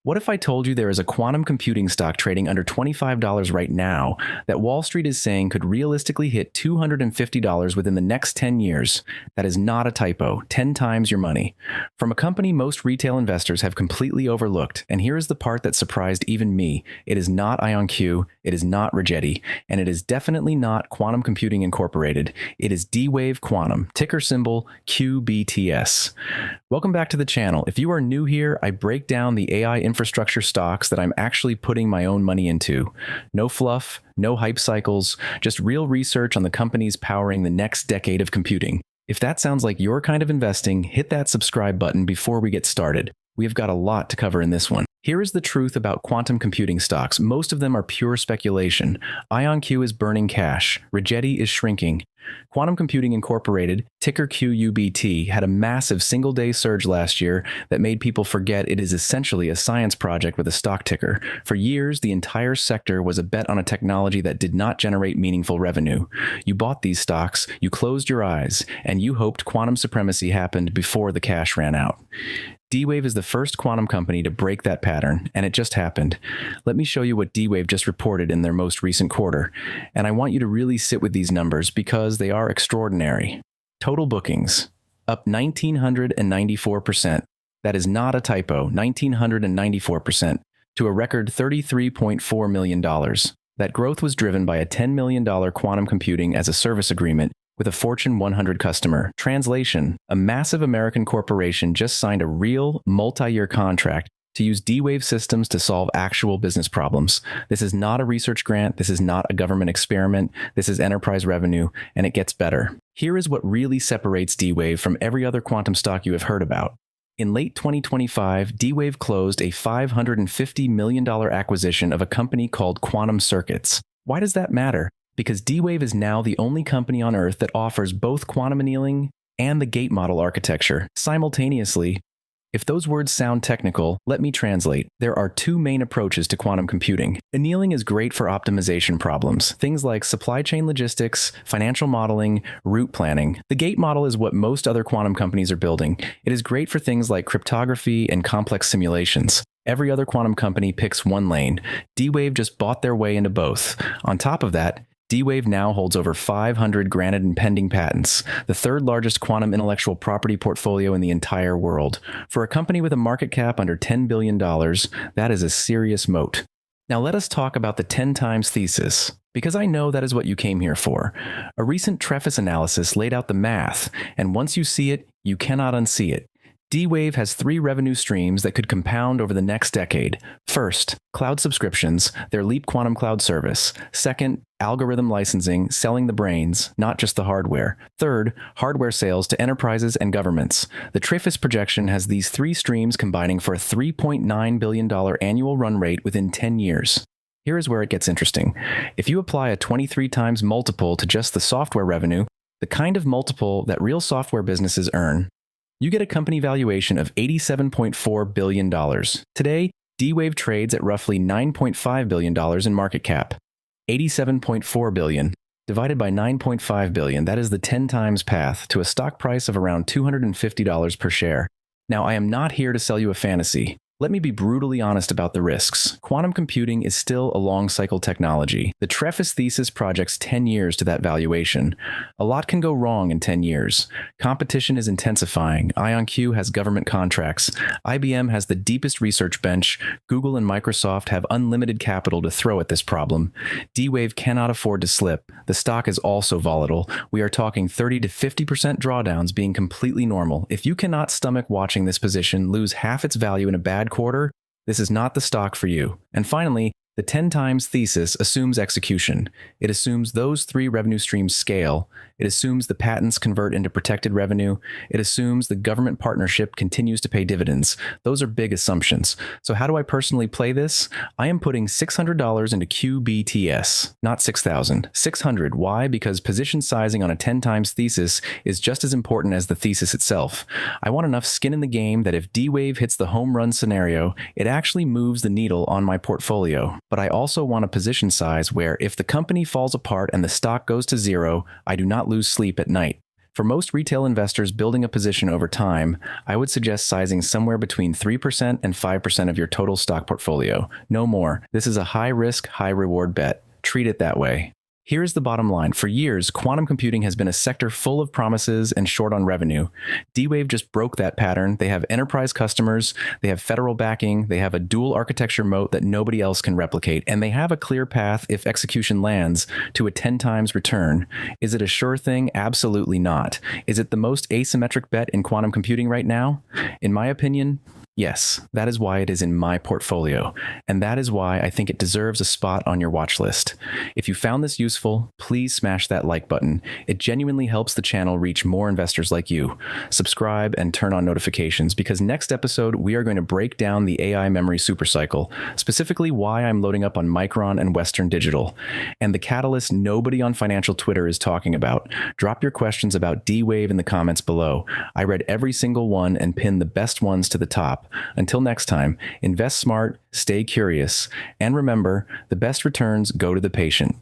What if I told you there is a quantum computing stock trading under $25 right now that Wall Street is saying could realistically hit $250 within the next 10 years? That is not a typo, 10 times your money. From a company most retail investors have completely overlooked, and here is the part that surprised even me. It is not IonQ, it is not Rigetti, and it is definitely not Quantum Computing Incorporated. It is D-Wave Quantum, ticker symbol QBTS. Welcome back to the channel. If you are new here, I break down the AI infrastructure stocks that I'm actually putting my own money into. No fluff, no hype cycles, just real research on the companies powering the next decade of computing. If that sounds like your kind of investing, hit that subscribe button before we get started. We have got a lot to cover in this one. Here is the truth about quantum computing stocks. Most of them are pure speculation. IonQ is burning cash. Rigetti is shrinking. Quantum Computing Incorporated, ticker QUBT, had a massive single-day surge last year that made people forget it is essentially a science project with a stock ticker. For years, the entire sector was a bet on a technology that did not generate meaningful revenue. You bought these stocks, you closed your eyes, and you hoped quantum supremacy happened before the cash ran out. D-Wave is the first quantum company to break that pattern, and it just happened. Let me show you what D-Wave just reported in their most recent quarter, and I want you to really sit with these numbers because they are extraordinary. Total bookings, up 1,994%. That is not a typo, 1,994%, to a record $33.4 million. That growth was driven by a $10 million quantum computing as a service agreement with a Fortune 100 customer. Translation: a massive American corporation just signed a real, multi-year contract to use D-Wave systems to solve actual business problems. This is not a research grant, this is not a government experiment, this is enterprise revenue, and it gets better. Here is what really separates D-Wave from every other quantum stock you have heard about. In late 2025, D-Wave closed a $550 million acquisition of a company called Quantum Circuits. Why does that matter? Because D-Wave is now the only company on Earth that offers both quantum annealing and the gate model architecture simultaneously. If those words sound technical, let me translate. There are two main approaches to quantum computing. Annealing is great for optimization problems, things like supply chain logistics, financial modeling, route planning. The gate model is what most other quantum companies are building. It is great for things like cryptography and complex simulations. Every other quantum company picks one lane. D-Wave just bought their way into both. On top of that, D-Wave now holds over 500 granted and pending patents, the third largest quantum intellectual property portfolio in the entire world. For a company with a market cap under $10 billion, that is a serious moat. Now let us talk about the 10 times thesis, because I know that is what you came here for. A recent Trefis analysis laid out the math, and once you see it, you cannot unsee it. D-Wave has three revenue streams that could compound over the next decade. First, cloud subscriptions, their Leap Quantum Cloud service. Second, algorithm licensing, selling the brains, not just the hardware. Third, hardware sales to enterprises and governments. The Trefis projection has these three streams combining for a $3.9 billion annual run rate within 10 years. Here is where it gets interesting. If you apply a 23 times multiple to just the software revenue, the kind of multiple that real software businesses earn, you get a company valuation of $87.4 billion. Today, D-Wave trades at roughly $9.5 billion in market cap. $87.4 billion divided by $9.5 billion, that is the 10 times path to a stock price of around $250 per share. Now, I am not here to sell you a fantasy. Let me be brutally honest about the risks. Quantum computing is still a long-cycle technology. The Trefis thesis projects 10 years to that valuation. A lot can go wrong in 10 years. Competition is intensifying. IonQ has government contracts. IBM has the deepest research bench. Google and Microsoft have unlimited capital to throw at this problem. D-Wave cannot afford to slip. The stock is also volatile. We are talking 30 to 50% drawdowns being completely normal. If you cannot stomach watching this position lose half its value in a bad quarter, this is not the stock for you. And finally, the 10 times thesis assumes execution. It assumes those three revenue streams scale. It assumes the patents convert into protected revenue. It assumes the government partnership continues to pay dividends. Those are big assumptions. So how do I personally play this? I am putting $600 into QBTS, not $6,000. $600. Why? Because position sizing on a 10 times thesis is just as important as the thesis itself. I want enough skin in the game that if D-Wave hits the home run scenario, it actually moves the needle on my portfolio. But I also want a position size where if the company falls apart and the stock goes to zero, I do not lose sleep at night. For most retail investors building a position over time, I would suggest sizing somewhere between 3% and 5% of your total stock portfolio. No more. This is a high risk, high reward bet. Treat it that way. Here's the bottom line. For years, quantum computing has been a sector full of promises and short on revenue. D-Wave just broke that pattern. They have enterprise customers, they have federal backing, they have a dual architecture moat that nobody else can replicate, and they have a clear path, if execution lands, to a 10 times return. Is it a sure thing? Absolutely not. Is it the most asymmetric bet in quantum computing right now? In my opinion, yes, that is why it is in my portfolio, and that is why I think it deserves a spot on your watch list. If you found this useful, please smash that like button. It genuinely helps the channel reach more investors like you. Subscribe and turn on notifications, because next episode we are going to break down the AI memory supercycle, specifically why I'm loading up on Micron and Western Digital, and the catalyst nobody on financial Twitter is talking about. Drop your questions about D-Wave in the comments below. I read every single one and pinned the best ones to the top. Until next time, invest smart, stay curious, and remember, the best returns go to the patient.